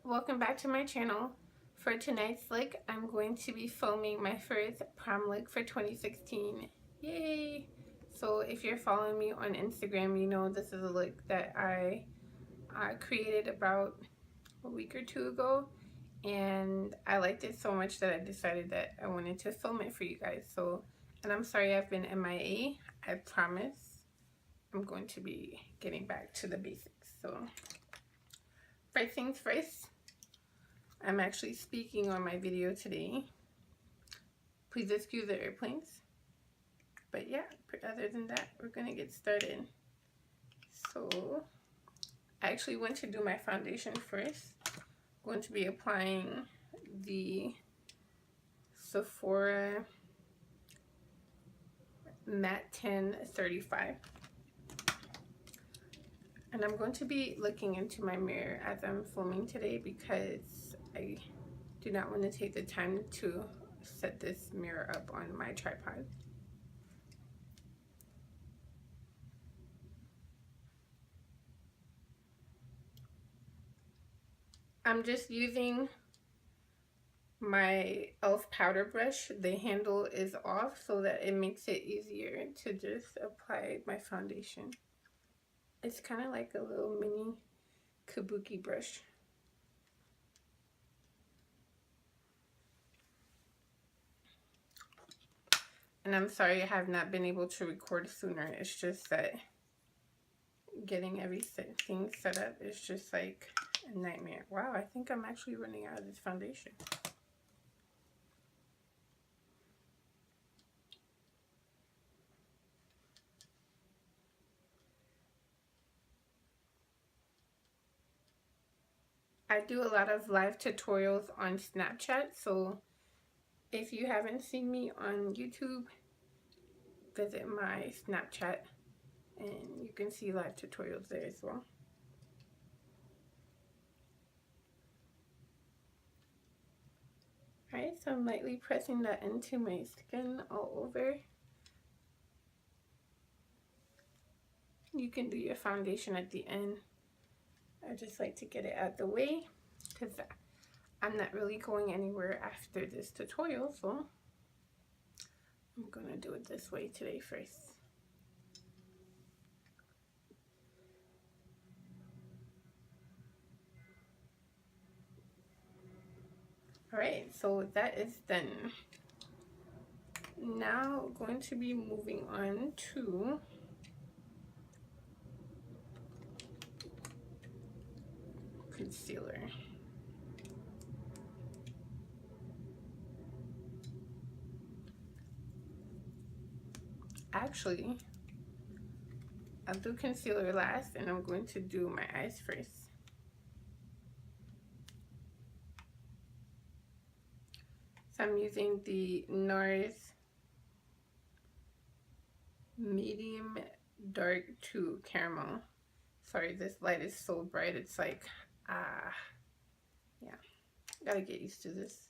Welcome back to my channel. For tonight's look, I'm going to be filming my first prom look for 2016. Yay! So if you're following me on Instagram, you know this is a look that I created about a week or two ago, and I liked it so much that I decided that I wanted to film it for you guys. And I'm sorry I've been MIA. I promise I'm going to be getting back to the basics. So first things first, I'm actually speaking on my video today. Please excuse the airplanes. But yeah, other than that, we're gonna get started. So I actually went to do my foundation first. I'm going to be applying the Sephora Matte 1035. And I'm going to be looking into my mirror as I'm filming today because I do not want to take the time to set this mirror up on my tripod. I'm just using my e.l.f. powder brush. The handle is off so that it makes it easier to just apply my foundation. It's kind of like a little mini kabuki brush. And I'm sorry I have not been able to record sooner. It's just that getting everything set up is just like a nightmare. Wow, I think I'm actually running out of this foundation. I do a lot of live tutorials on Snapchat, so if you haven't seen me on YouTube, visit my Snapchat and you can see live tutorials there as well. Alright, so I'm lightly pressing that into my skin all over. You can do your foundation at the end. I just like to get it out the way because I'm not really going anywhere after this tutorial, so I'm gonna do it this way today first. Alright, so that is done. Now going to be moving on to concealer. Actually, I'll do concealer last and I'm going to do my eyes first. So I'm using the Nars medium dark to caramel. Sorry, this light is so bright, it's like, yeah, gotta get used to this.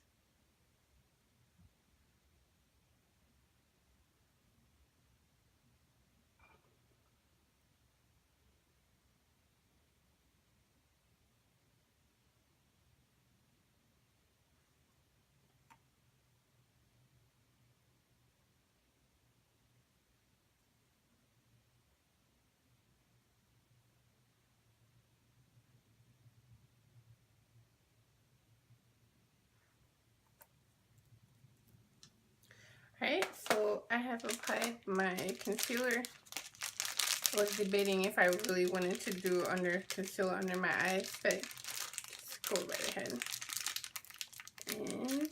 Alright, so I have applied my concealer. I was debating if I really wanted to do concealer under my eyes, but just go right ahead. And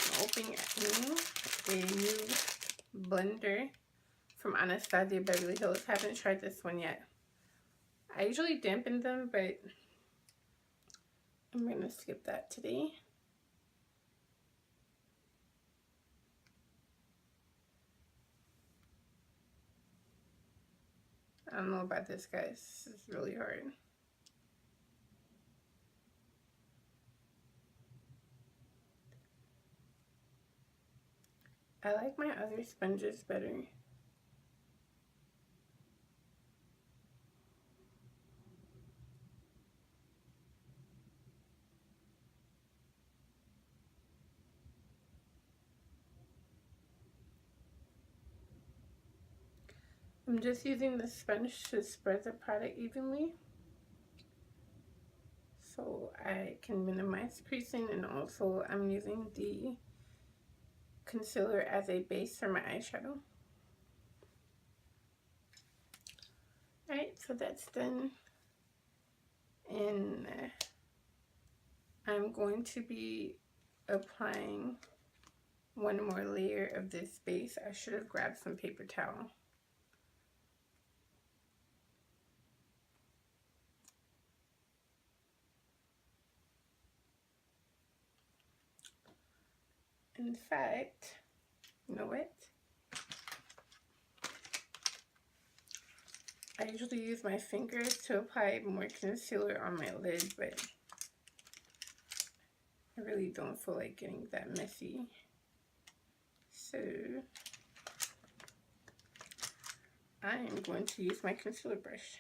I'm opening a new blender from Anastasia Beverly Hills. I haven't tried this one yet. I usually dampen them, but I'm going to skip that today. I don't know about this, guys. This is really hard. I like my other sponges better. I'm just using the sponge to spread the product evenly so I can minimize creasing, and also I'm using the concealer as a base for my eyeshadow. Alright, so that's done. And I'm going to be applying one more layer of this base. I should have grabbed some paper towel. In fact, you know what? I usually use my fingers to apply more concealer on my lid, but I really don't feel like getting that messy. So I am going to use my concealer brush.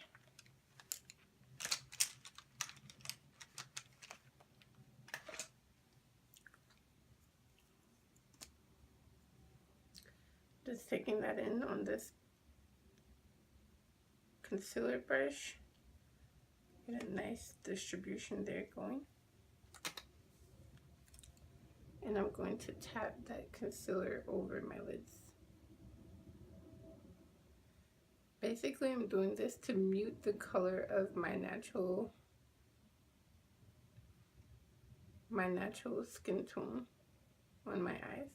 Just taking that in on this concealer brush. Get a nice distribution there going. And I'm going to tap that concealer over my lids. Basically, I'm doing this to mute the color of my natural skin tone on my eyes.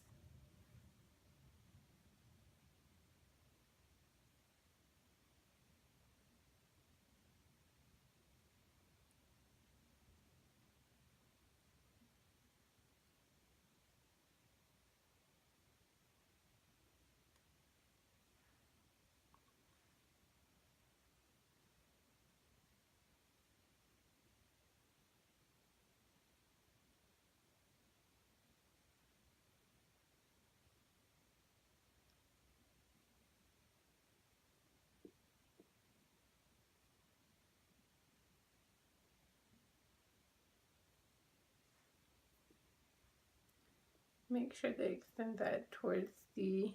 Make sure to extend that towards the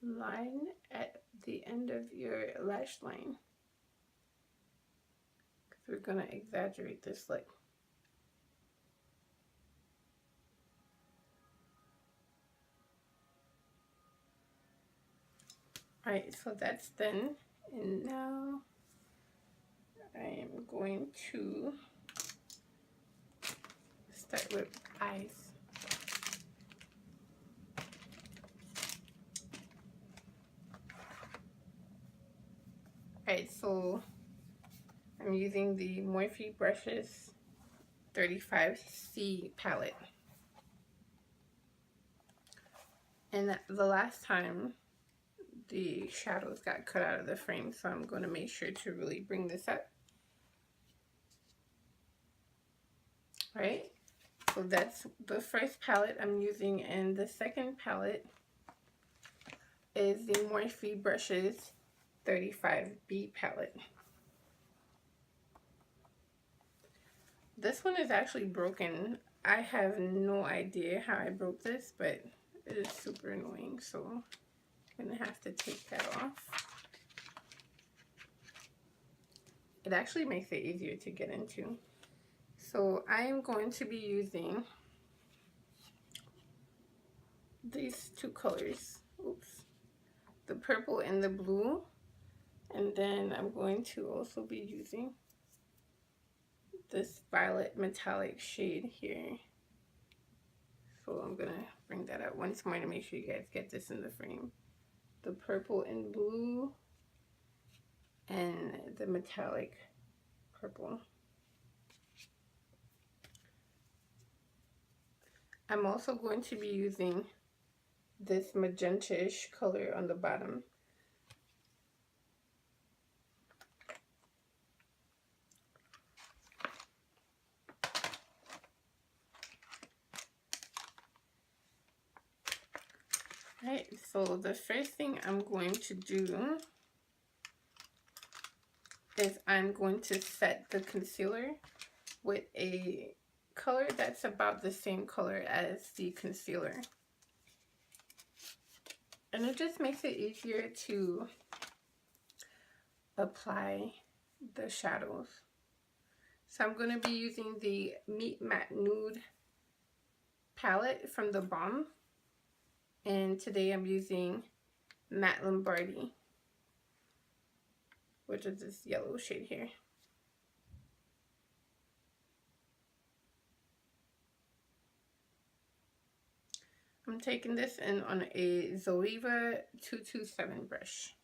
line at the end of your lash line, because we're going to exaggerate this look. Alright, so that's done, and now I am going to start with eyes. Alright, so I'm using the Morphe brushes 35C palette. And the last time the shadows got cut out of the frame, so I'm going to make sure to really bring this up. Alright, so that's the first palette I'm using, and the second palette is the Morphe brushes 35B palette. This one is actually broken. I have no idea how I broke this, but it is super annoying, so I'm gonna have to take that off. It actually makes it easier to get into. So I am going to be using these two colors. Oops. The purple and the blue. And then I'm going to also be using this violet metallic shade here. So I'm gonna bring that up once more to make sure you guys get this in the frame. The purple and blue and the metallic purple. I'm also going to be using this magenta-ish color on the bottom. Alright, so the first thing I'm going to do is I'm going to set the concealer with a color that's about the same color as the concealer. And it just makes it easier to apply the shadows. So I'm going to be using the Meet Matte Nude palette from the Balm. And today I'm using Matte Lombardi, which is this yellow shade here. I'm taking this in on a Zoeva 227 brush.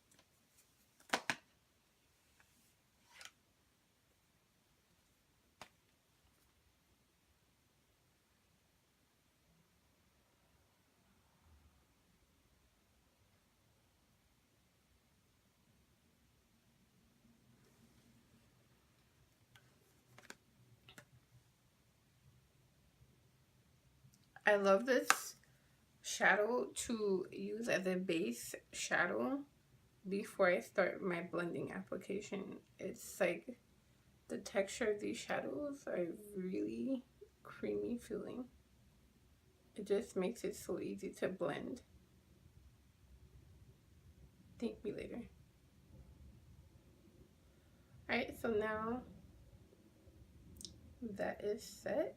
I love this shadow to use as a base shadow before I start my blending application. It's like the texture of these shadows are really creamy feeling. It just makes it so easy to blend. Thank me later. Alright, so now that is set.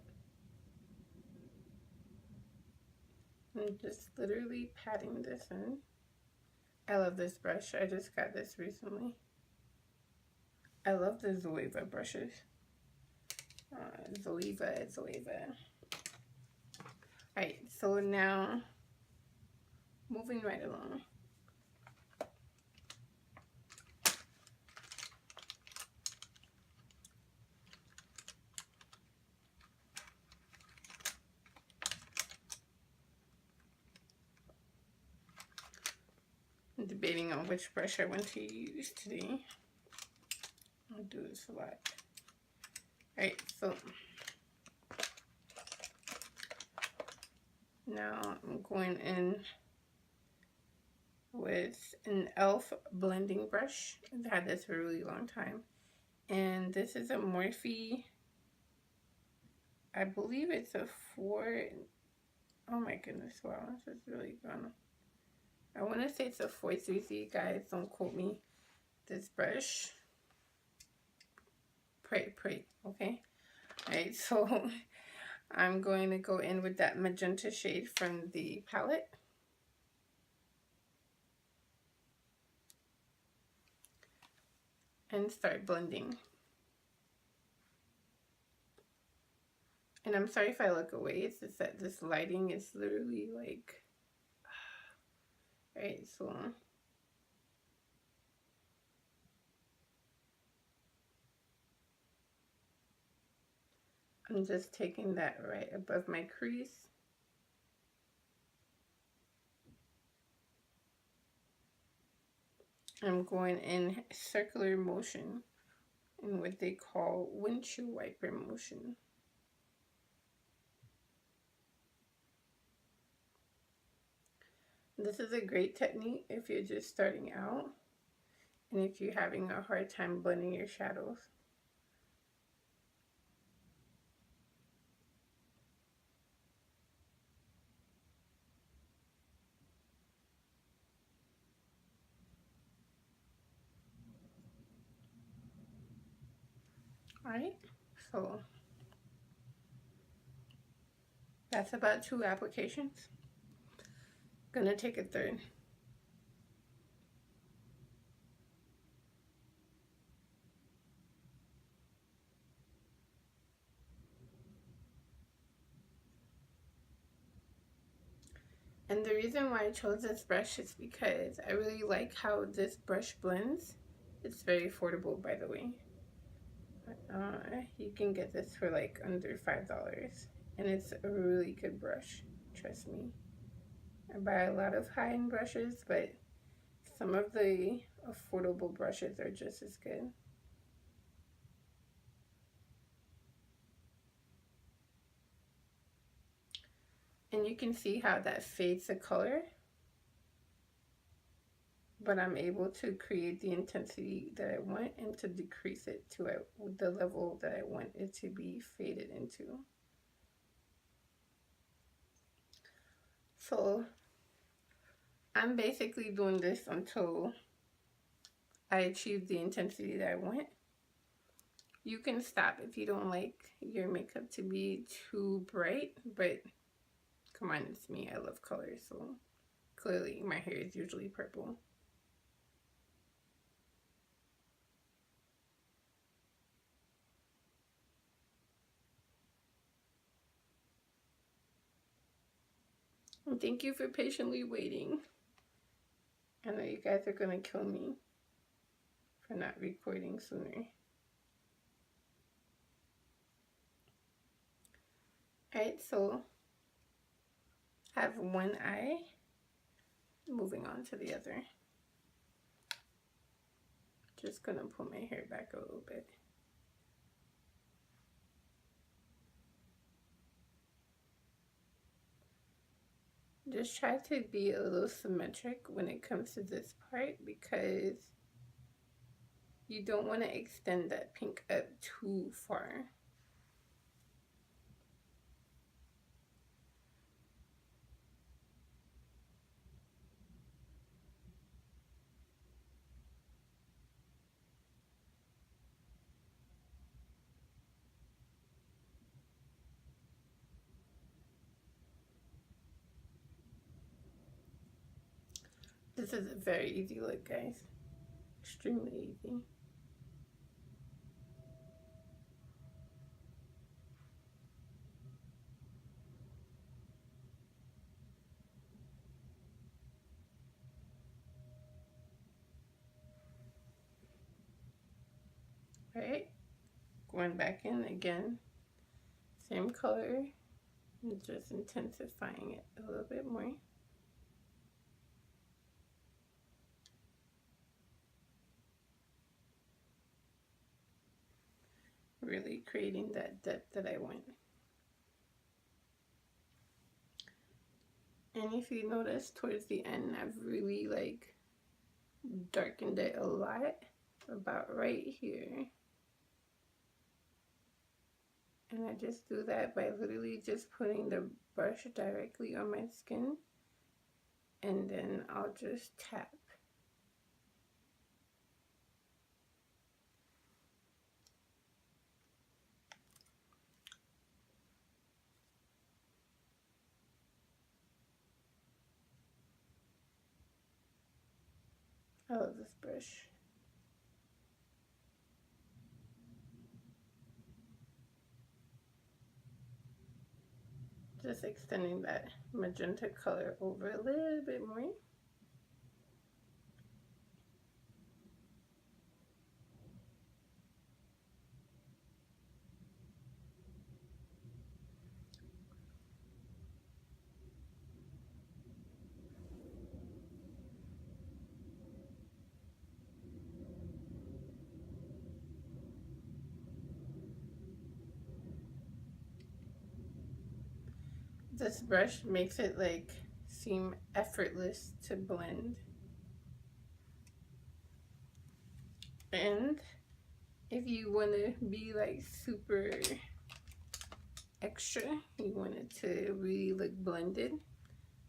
I'm just literally patting this in. I love this brush. I just got this recently. I love the Zoeva brushes. Zoeva. Alright, so now moving right along. I'm debating on which brush I want to use today. I'll do this a lot. Alright, so now I'm going in with an e.l.f. blending brush. I've had this for a really long time. And this is a Morphe, I believe it's a 4, oh my goodness, wow, this is really gone. I want to say it's a 430, guys, don't quote me. This brush, pray, okay? Alright, so I'm going to go in with that magenta shade from the palette. And start blending. And I'm sorry if I look away, it's just that this lighting is literally like, alright, so I'm just taking that right above my crease. I'm going in circular motion in what they call windshield wiper motion. This is a great technique if you're just starting out and if you're having a hard time blending your shadows. Alright, so that's about 2 applications. Gonna take a third. And the reason why I chose this brush is because I really like how this brush blends. It's very affordable, by the way. You can get this for like under $5. And it's a really good brush, trust me. I buy a lot of high-end brushes, but some of the affordable brushes are just as good. And you can see how that fades the color, but I'm able to create the intensity that I want and to decrease it to the level that I want it to be faded into. So I'm basically doing this until I achieve the intensity that I want. You can stop if you don't like your makeup to be too bright, but come on, it's me. I love color, so clearly my hair is usually purple. And thank you for patiently waiting. I know you guys are gonna kill me for not recording sooner. Alright, so I have one eye. Moving on to the other. Just gonna pull my hair back a little bit. Just try to be a little symmetric when it comes to this part because you don't want to extend that pink up too far. This is a very easy look, guys. Extremely easy. Right? Going back in again. Same color. And just intensifying it a little bit more. Really creating that depth that I want. And if you notice towards the end, I've really like darkened it a lot, about right here. And I just do that by literally just putting the brush directly on my skin, and then I'll just tap. I love this brush. Just extending that magenta color over a little bit more. This brush makes it like seem effortless to blend. And if you want to be like super extra, you want it to really look blended,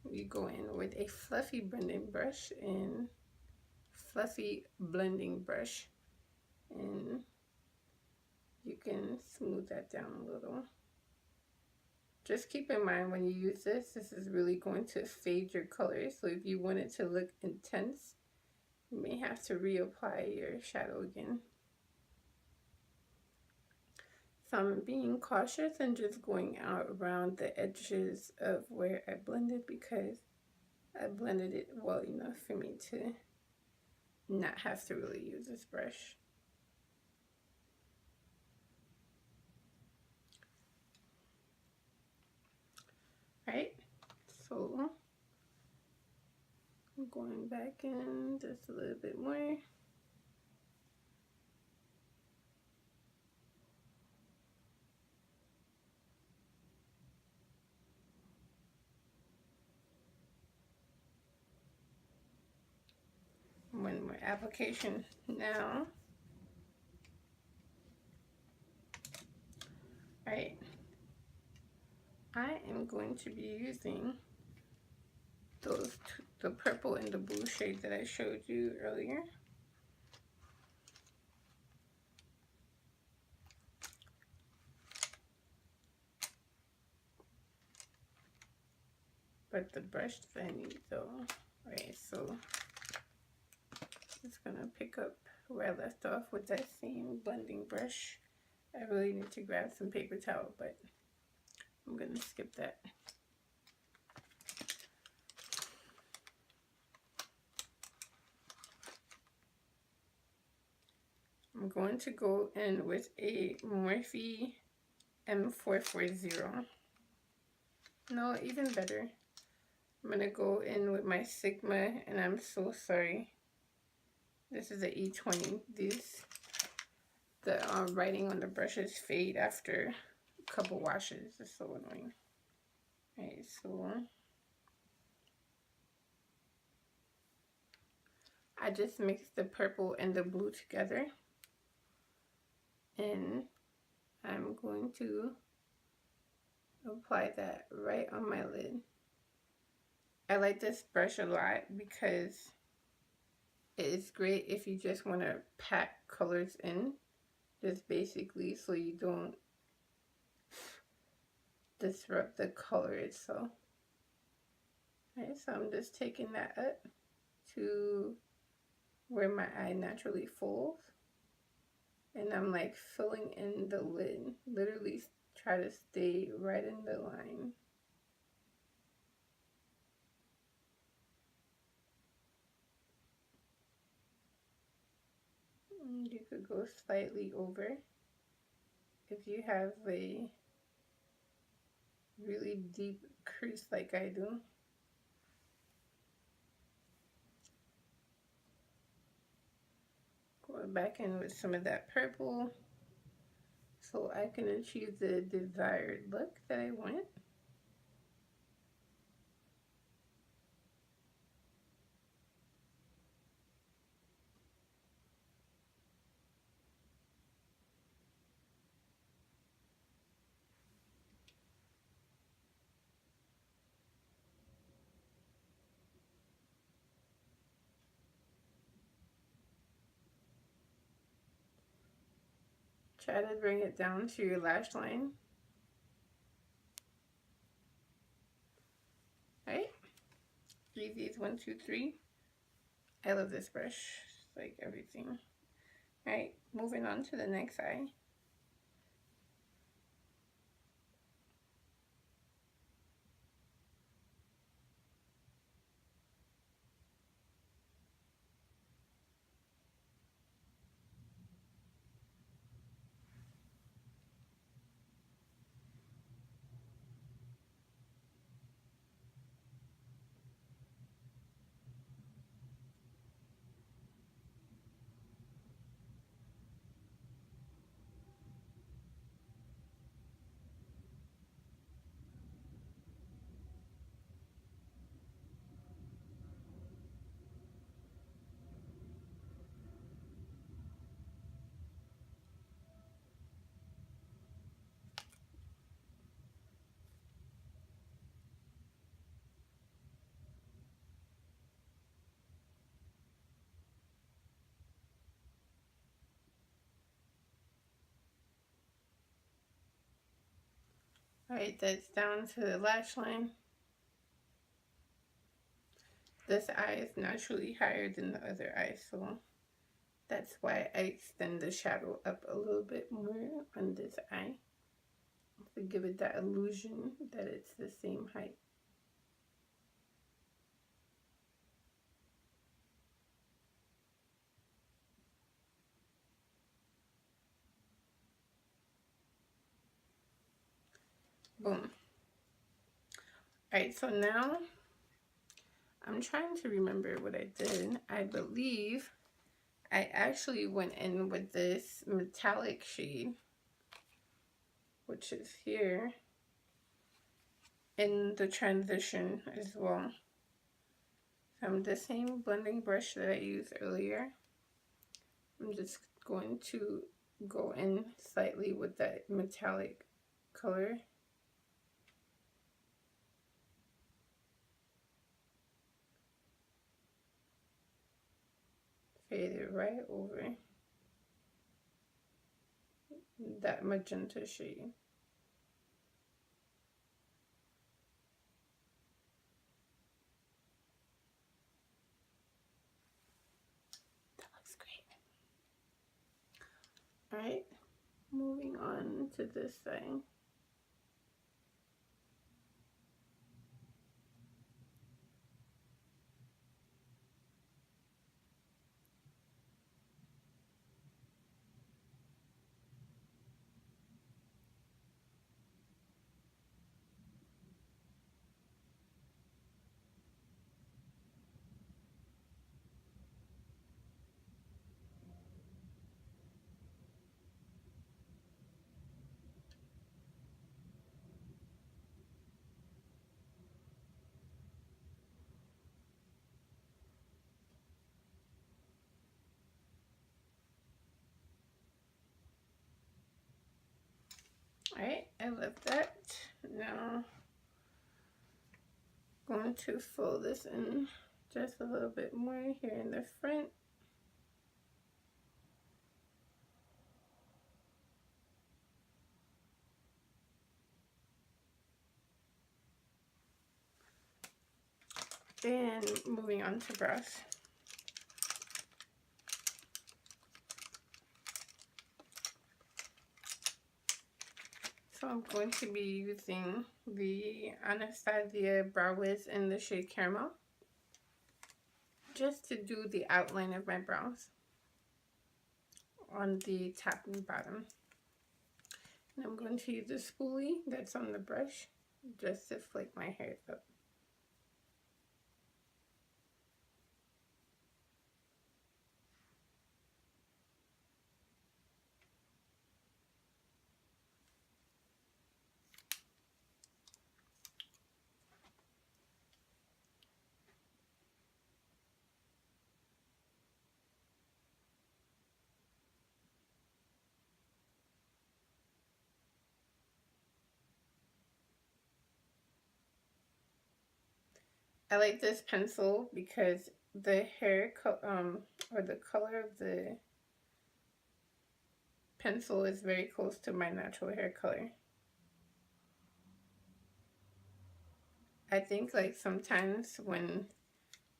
you go in with a fluffy blending brush and you can smooth that down a little. Just keep in mind when you use this is really going to fade your color. So if you want it to look intense, you may have to reapply your shadow again. So I'm being cautious and just going out around the edges of where I blended because I blended it well enough for me to not have to really use this brush. Right, so I'm going back in just a little bit more. One more application now. Right, I am going to be using those the purple and the blue shade that I showed you earlier. But the brush that I need though, right, so just gonna pick up where I left off with that same blending brush. I really need to grab some paper towel, but I'm gonna skip that. I'm going to go in with a Morphe M440. No, even better. I'm going to go in with my Sigma, and I'm so sorry. This is the E20. The writing on the brushes fade after a couple washes. It's so annoying. Alright, so I just mixed the purple and the blue together. And I'm going to apply that right on my lid. I like this brush a lot because it is great if you just want to pack colors in, just basically so you don't disrupt the color itself. Alright, so I'm just taking that up to where my eye naturally folds. And I'm like filling in the lid. Literally try to stay right in the line. You could go slightly over if you have a really deep crease like I do. Go back in with some of that purple so I can achieve the desired look that I want. Try to bring it down to your lash line. Alright. Easy's 1, 2, 3. I love this brush. It's like everything. Alright, moving on to the next eye. Alright, that's down to the lash line. This eye is naturally higher than the other eye, so that's why I extend the shadow up a little bit more on this eye to give it that illusion that it's the same height. Boom. Alright, so now I'm trying to remember what I did. I believe I actually went in with this metallic shade, which is here, in the transition as well. So the same blending brush that I used earlier. I'm just going to go in slightly with that metallic color. fade it right over that magenta shade. That looks great. All right, moving on to this side. Alright, I love that. Now, going to fill this in just a little bit more here in the front. And moving on to brows. So I'm going to be using the Anastasia Brow Wiz in the shade Caramel, just to do the outline of my brows on the top and bottom. And I'm going to use the spoolie that's on the brush just to flake my hair up. I like this pencil because the hair or the color of the pencil is very close to my natural hair color. I think like sometimes when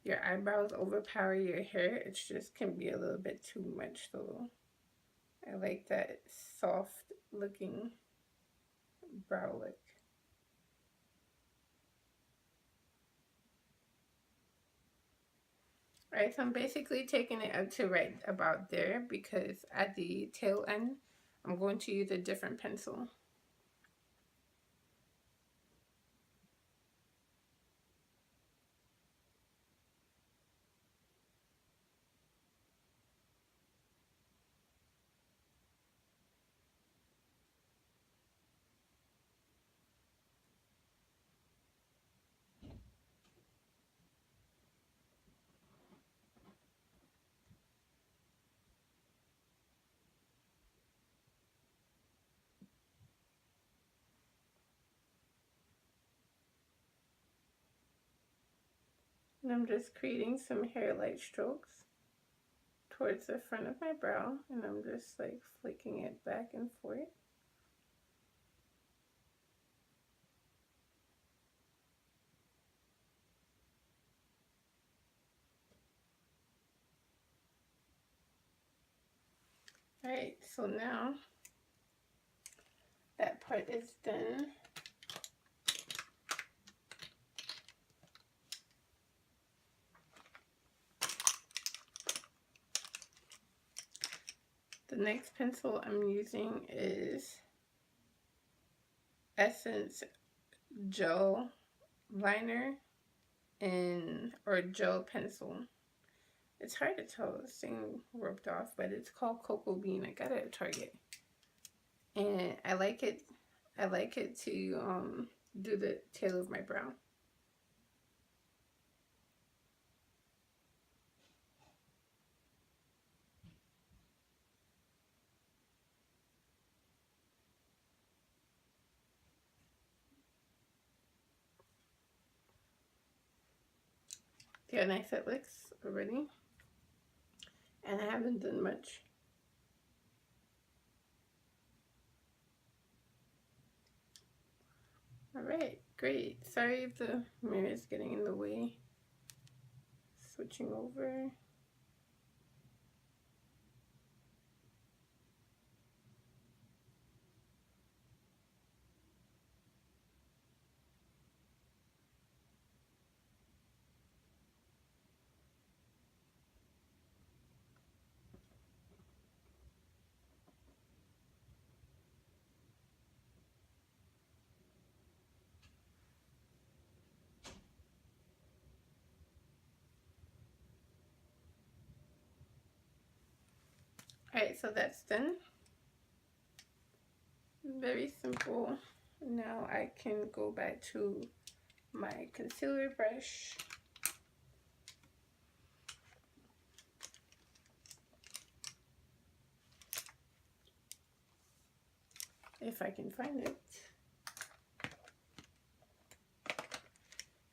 your eyebrows overpower your hair, it just can be a little bit too much, so I like that soft looking brow look. Alright, so I'm basically taking it up to right about there because at the tail end, I'm going to use a different pencil. And I'm just creating some hairlight strokes towards the front of my brow, and I'm just like flicking it back and forth. Alright, so now that part is done. The next pencil I'm using is Essence Gel Liner or gel pencil. It's hard to tell, this thing roped off, but it's called Cocoa Bean. I got it at Target. And I like it to do the tail of my brow. See how nice it looks already? and I haven't done much. Alright, great. Sorry if the mirror is getting in the way. Switching over. Alright, so that's done. Very simple. Now I can go back to my concealer brush. If I can find it.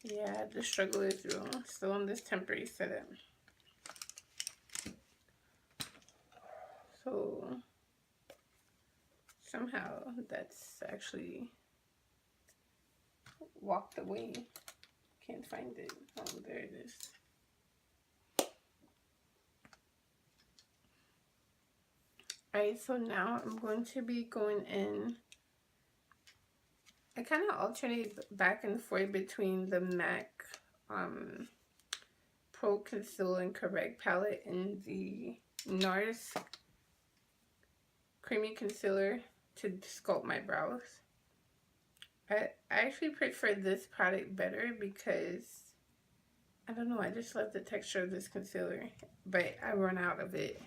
Yeah, the struggle is real. Still on this temporary setup. So somehow that's actually walked away. Can't find it. Oh, there it is. Alright, so now I'm going to be going in. I kind of alternate back and forth between the MAC Pro Conceal and Correct palette and the Nars Creamy Concealer to sculpt my brows. I actually prefer this product better because, I don't know, I just love the texture of this concealer, but I run out of it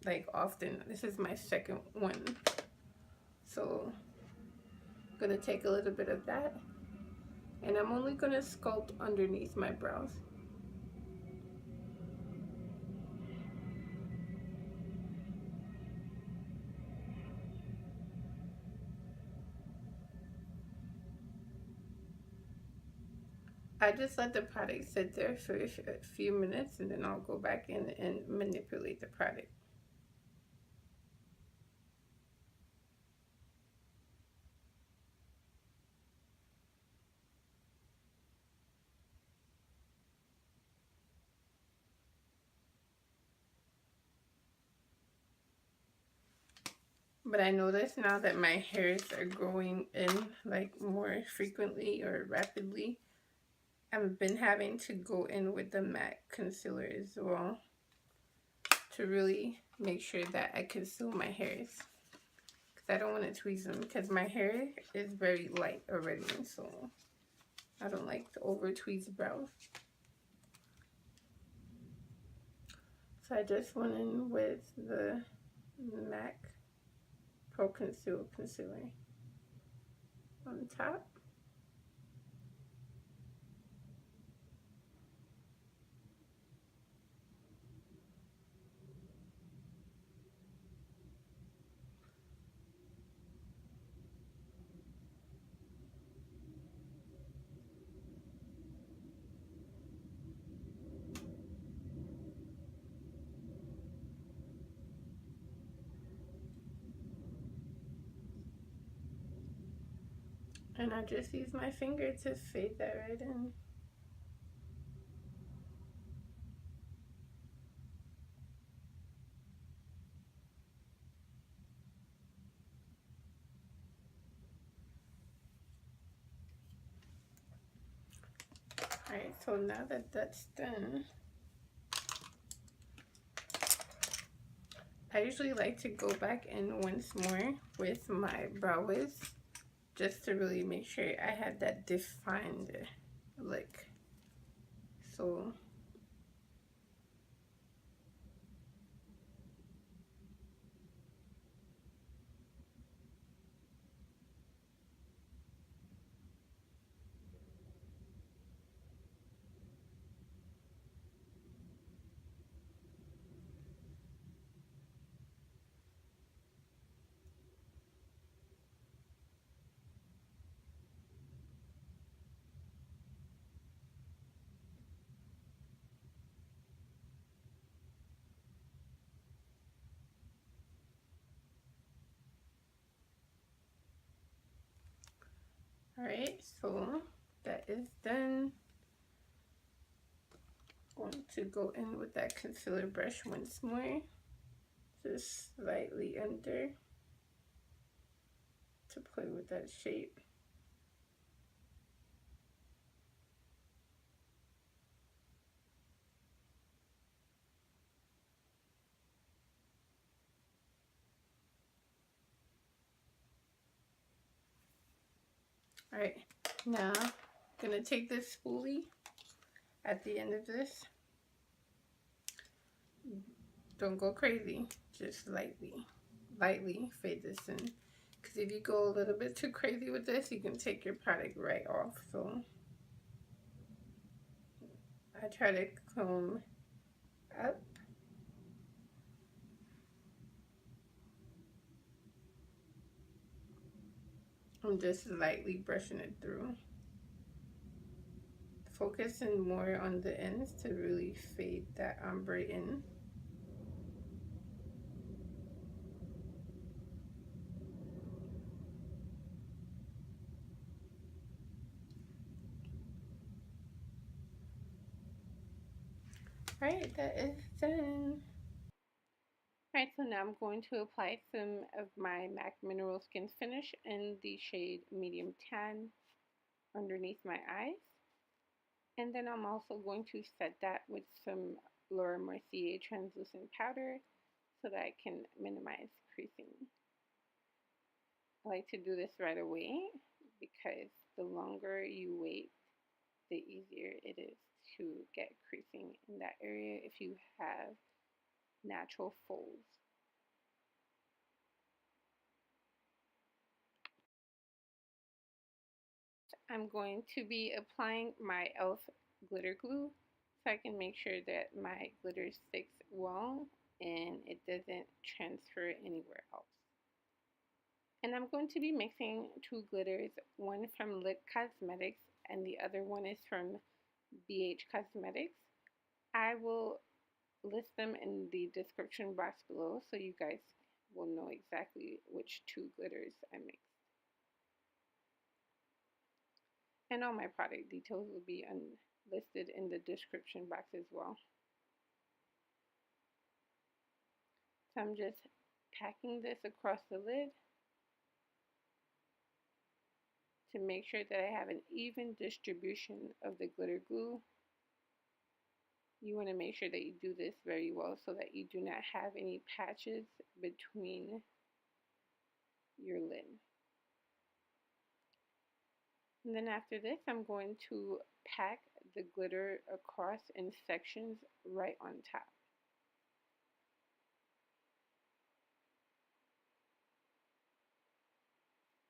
like often. This is my second one, so I'm gonna take a little bit of that, and I'm only gonna sculpt underneath my brows. I just let the product sit there for a few minutes, and then I'll go back in and manipulate the product. But I notice now that my hairs are growing in like more frequently or rapidly, I've been having to go in with the MAC concealer as well to really make sure that I conceal my hairs, because I don't want to tweeze them, because my hair is very light already, so I don't like to over tweeze brows. So I just went in with the MAC Pro Conceal concealer on top. And I just use my finger to fade that right in. Alright, so now that that's done, I usually like to go back in once more with my brow wiz, just to really make sure I have that defined look. So Alright, so that is done. Going to go in with that concealer brush once more, just slightly under to play with that shape. Alright, now I'm gonna take this spoolie at the end of this. Don't go crazy, just lightly fade this in. Because if you go a little bit too crazy with this, you can take your product right off. So I try to comb up. I'm just lightly brushing it through. Focusing more on the ends to really fade that ombre in. Alright, that is done. Alright, so now I'm going to apply some of my MAC Mineral Skin Finish in the shade Medium Tan underneath my eyes. And then I'm also going to set that with some Laura Mercier translucent powder so that I can minimize creasing. I like to do this right away because the longer you wait, the easier it is to get creasing in that area if you have natural folds. I'm going to be applying my e.l.f. glitter glue so I can make sure that my glitter sticks well and it doesn't transfer anywhere else. And I'm going to be mixing two glitters, one from Lit Cosmetics and the other one is from BH Cosmetics. I will list them in the description box below so you guys will know exactly which two glitters I mixed. And all my product details will be listed in the description box as well. So I'm just packing this across the lid to make sure that I have an even distribution of the glitter glue. You want to make sure that you do this very well so that you do not have any patches between your lid. And then after this, I'm going to pack the glitter across in sections right on top.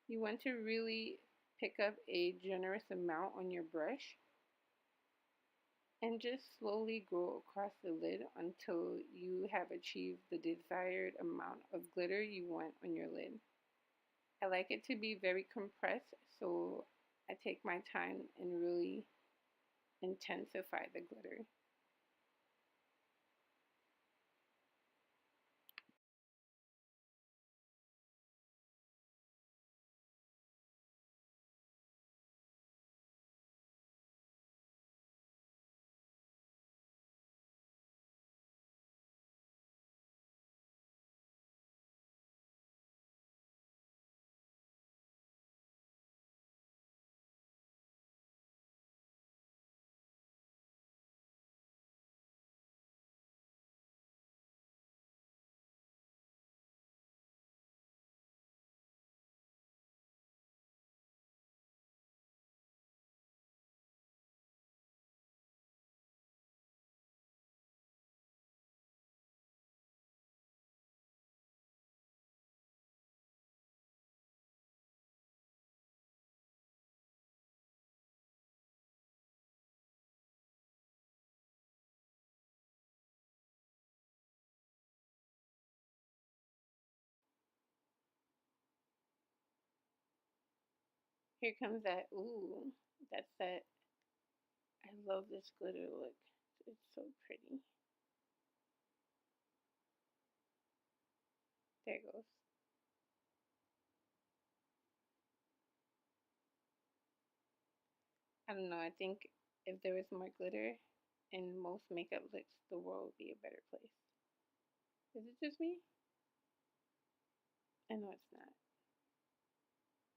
You want to really pick up a generous amount on your brush and just slowly go across the lid until you have achieved the desired amount of glitter you want on your lid. I like it to be very compressed, so I take my time and really intensify the glitter. Here comes that, ooh, that's that, I love this glitter look. It's so pretty. There it goes. I don't know. I think if there was more glitter in most makeup looks, the world would be a better place. Is it just me? I know it's not.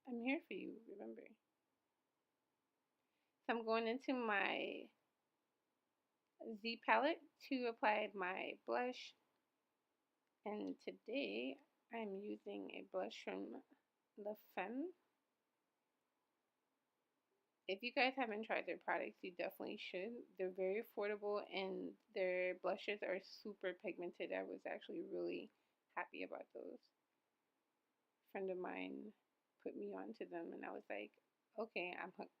I'm here for you, remember. So I'm going into my Z palette to apply my blush. And today I'm using a blush from Femme. If you guys haven't tried their products, you definitely should. They're very affordable and their blushes are super pigmented. I was actually really happy about those. A friend of mine put me onto them and I was like, okay, I'm hooked.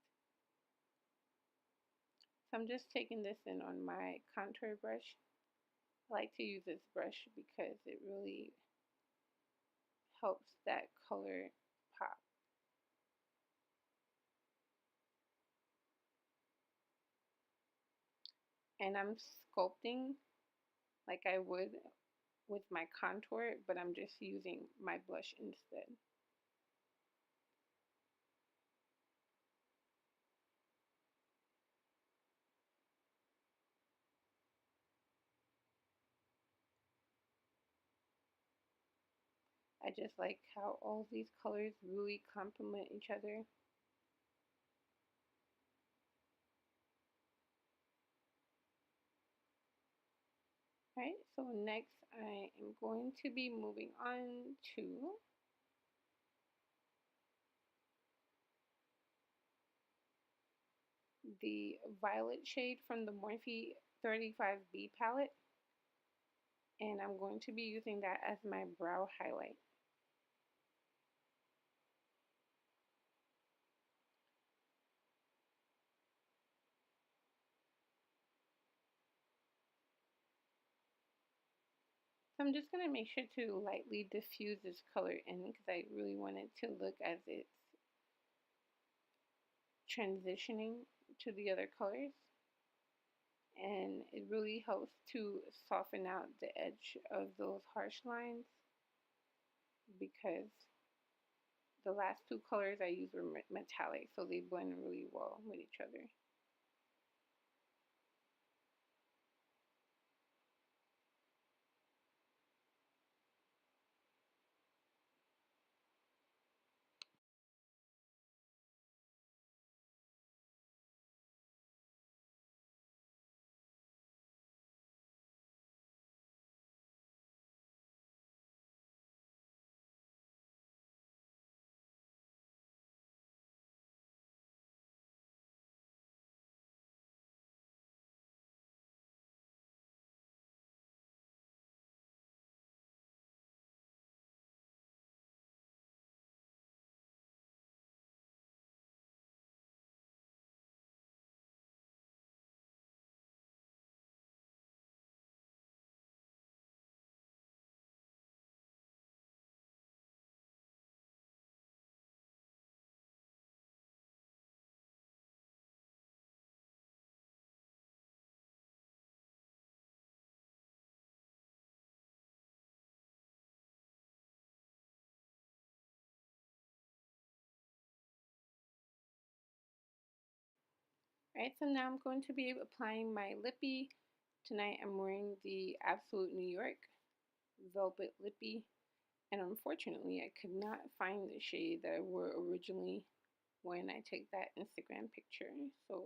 So I'm just taking this in on my contour brush. I like to use this brush because it really helps that color pop. And I'm sculpting like I would with my contour, but I'm just using my blush instead. I just like how all these colors really complement each other. Alright, so next I am going to be moving on to the violet shade from the Morphe 35B palette. And I'm going to be using that as my brow highlight. So I'm just going to make sure to lightly diffuse this color in because I really want it to look as it's transitioning to the other colors. And it really helps to soften out the edge of those harsh lines because the last two colors I used were metallic, so they blend really well with each other. Alright, so now I'm going to be applying my lippy. Tonight I'm wearing the Absolute New York Velvet Lippy. And unfortunately, I could not find the shade that I wore originally when I took that Instagram picture. So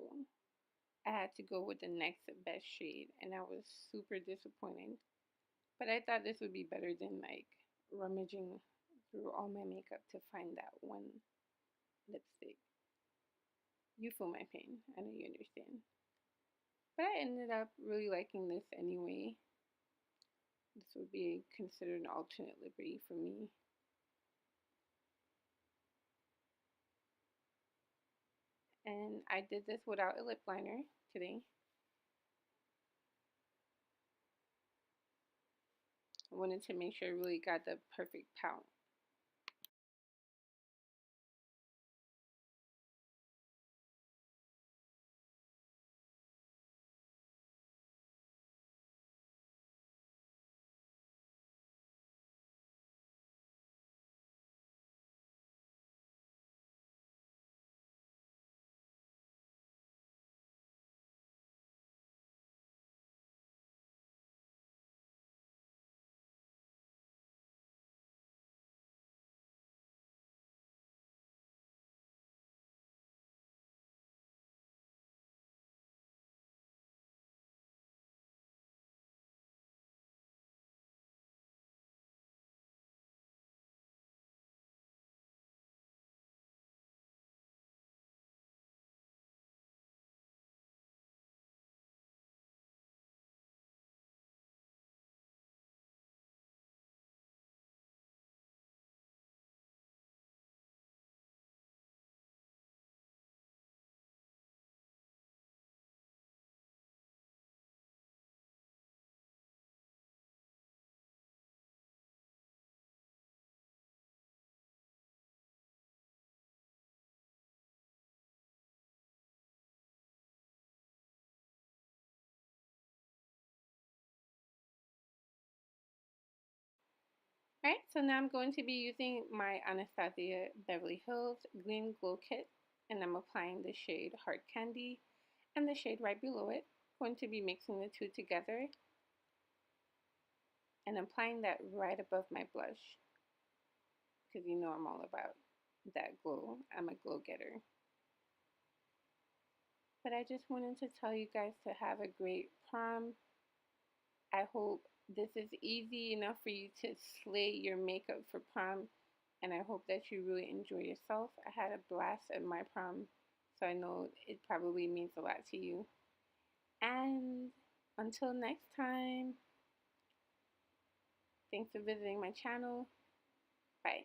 I had to go with the next best shade, and I was super disappointed. But I thought this would be better than like rummaging through all my makeup to find that one lipstick. You feel my pain. I know you understand. But I ended up really liking this anyway. This would be considered an alternate lippy for me. And I did this without a lip liner today. I wanted to make sure I really got the perfect pout. Alright, so now I'm going to be using my Anastasia Beverly Hills Gleam Glow Kit, and I'm applying the shade Hard Candy and the shade right below it. I'm going to be mixing the two together and applying that right above my blush because you know I'm all about that glow. I'm a glow getter. But I just wanted to tell you guys to have a great prom. I hope this is easy enough for you to slay your makeup for prom, and I hope that you really enjoy yourself. I had a blast at my prom, so I know it probably means a lot to you. And until next time, thanks for visiting my channel. Bye.